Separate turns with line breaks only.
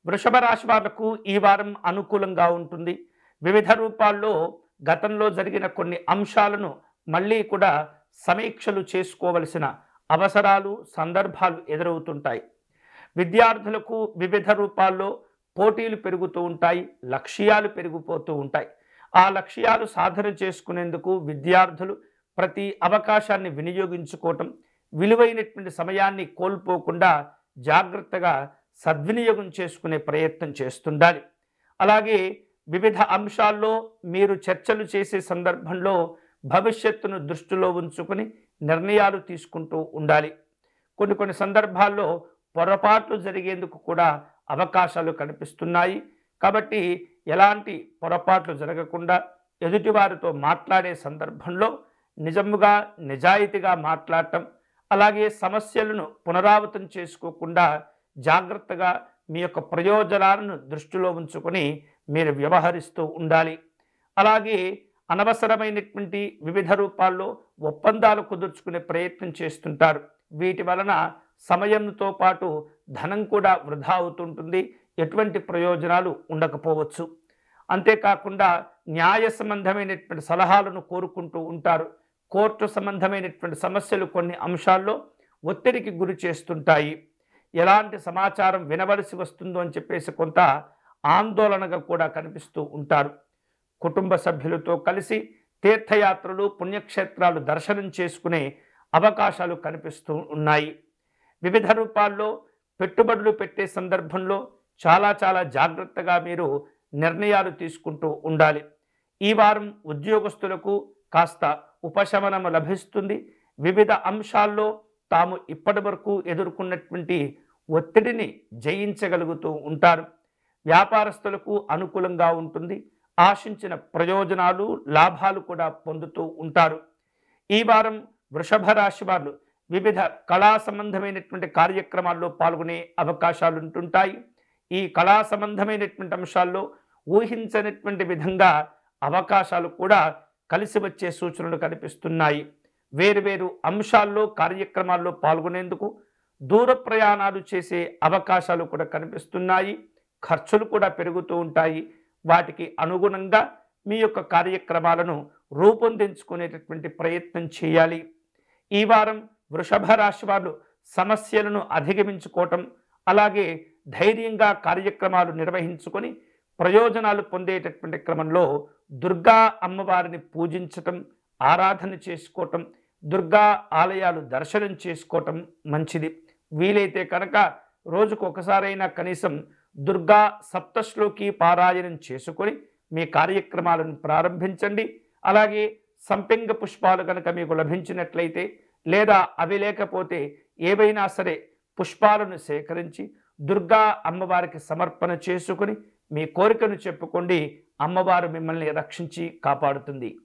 వృషభ రాశి వాళ్లకు ఈ వారం అనుకూలంగా ఉంటుంది. వివిధ రూపాల్లో గతంలో జరిగిన కొన్ని అంశాలను మళ్ళీ కూడా సమీక్షలు చేసుకోవలసిన అవసరాలు, సందర్భాలు ఎదురవుతుంటాయి. విద్యార్థులకు వివిధ రూపాల్లో పోటీలు పెరుగుతూ ఉంటాయి, లక్ష్యాలు పెరిగిపోతూ ఉంటాయి. ఆ లక్ష్యాలు సాధన చేసుకునేందుకు విద్యార్థులు ప్రతి అవకాశాన్ని వినియోగించుకోవటం, విలువైనటువంటి సమయాన్ని కోల్పోకుండా జాగ్రత్తగా సద్వినియోగం చేసుకునే ప్రయత్నం చేస్తుండాలి. అలాగే వివిధ అంశాల్లో మీరు చర్చలు చేసే సందర్భంలో భవిష్యత్తును దృష్టిలో ఉంచుకొని నిర్ణయాలు తీసుకుంటూ ఉండాలి. కొన్ని సందర్భాల్లో పొరపాట్లు జరిగేందుకు కూడా అవకాశాలు కనిపిస్తున్నాయి. కాబట్టి ఎలాంటి పొరపాట్లు జరగకుండా ఎదుటివారితో మాట్లాడే సందర్భంలో నిజముగా నిజాయితీగా మాట్లాడటం, అలాగే సమస్యలను పునరావృతం చేసుకోకుండా జాగ్రత్తగా మీ యొక్క ప్రయోజనాలను దృష్టిలో ఉంచుకొని మీరు వ్యవహరిస్తూ ఉండాలి. అలాగే అనవసరమైనటువంటి వివిధ రూపాల్లో ఒప్పందాలు కుదుర్చుకునే ప్రయత్నం చేస్తుంటారు. వీటి వలన సమయంతో పాటు ధనం కూడా వృధా అవుతుంటుంది, ఎటువంటి ప్రయోజనాలు ఉండకపోవచ్చు. అంతేకాకుండా న్యాయ సంబంధమైనటువంటి సలహాలను కోరుకుంటూ ఉంటారు. కోర్టు సంబంధమైనటువంటి సమస్యలు కొన్ని అంశాల్లో ఒత్తిడికి గురి చేస్తుంటాయి. ఎలాంటి సమాచారం వినవలసి వస్తుందో అని చెప్పేసి కొంత ఆందోళనగా కూడా కనిపిస్తూ ఉంటారు. కుటుంబ సభ్యులతో కలిసి తీర్థయాత్రలు, పుణ్యక్షేత్రాలు దర్శనం చేసుకునే అవకాశాలు కనిపిస్తూ ఉన్నాయి. వివిధ రూపాల్లో పెట్టుబడులు పెట్టే సందర్భంలో చాలా జాగ్రత్తగా మీరు నిర్ణయాలు తీసుకుంటూ ఉండాలి. ఈ వారం ఉద్యోగస్తులకు కాస్త ఉపశమనం లభిస్తుంది. వివిధ అంశాల్లో తాము ఇప్పటి వరకు ఎదుర్కొన్నటువంటి ఒత్తిడిని జయించగలుగుతూ ఉంటారు. వ్యాపారస్తులకు అనుకూలంగా ఉంటుంది. ఆశించిన ప్రయోజనాలు, లాభాలు కూడా పొందుతూ ఉంటారు. ఈ వారం వృషభ రాశి వారు వివిధ కళా సంబంధమైనటువంటి కార్యక్రమాల్లో పాల్గొనే అవకాశాలు ఉంటుంటాయి. ఈ కళా సంబంధమైనటువంటి అంశాల్లో ఊహించనటువంటి విధంగా అవకాశాలు కూడా కలిసి వచ్చే సూచనలు కనిపిస్తున్నాయి. వేరువేరు అంశాల్లో, కార్యక్రమాల్లో పాల్గొనేందుకు దూర ప్రయాణాలు చేసే అవకాశాలు కూడా కనిపిస్తున్నాయి. ఖర్చులు కూడా పెరుగుతూ ఉంటాయి. వాటికి అనుగుణంగా మీ యొక్క కార్యక్రమాలను రూపొందించుకునేటటువంటి ప్రయత్నం చేయాలి. ఈ వారం వృషభ రాశి వారు సమస్యలను అధిగమించుకోవటం, అలాగే ధైర్యంగా కార్యక్రమాలు నిర్వహించుకొని ప్రయోజనాలు పొందేటటువంటి క్రమంలో దుర్గా అమ్మవారిని పూజించటం, ఆరాధన చేసుకోవటం, దుర్గా ఆలయాలు దర్శనం చేసుకోవటం మంచిది. వీలైతే కనుక రోజుకు ఒకసారైనా కనీసం దుర్గా సప్తశ్లోకి పారాయణం చేసుకొని మీ కార్యక్రమాలను ప్రారంభించండి. అలాగే సంపెంగ పుష్పాలు కనుక మీకు లభించినట్లయితే, లేదా అవి లేకపోతే ఏవైనా సరే పుష్పాలను సేకరించి దుర్గా అమ్మవారికి సమర్పణ చేసుకుని మీ కోరికను చెప్పుకోండి. అమ్మవారు మిమ్మల్ని రక్షించి కాపాడుతుంది.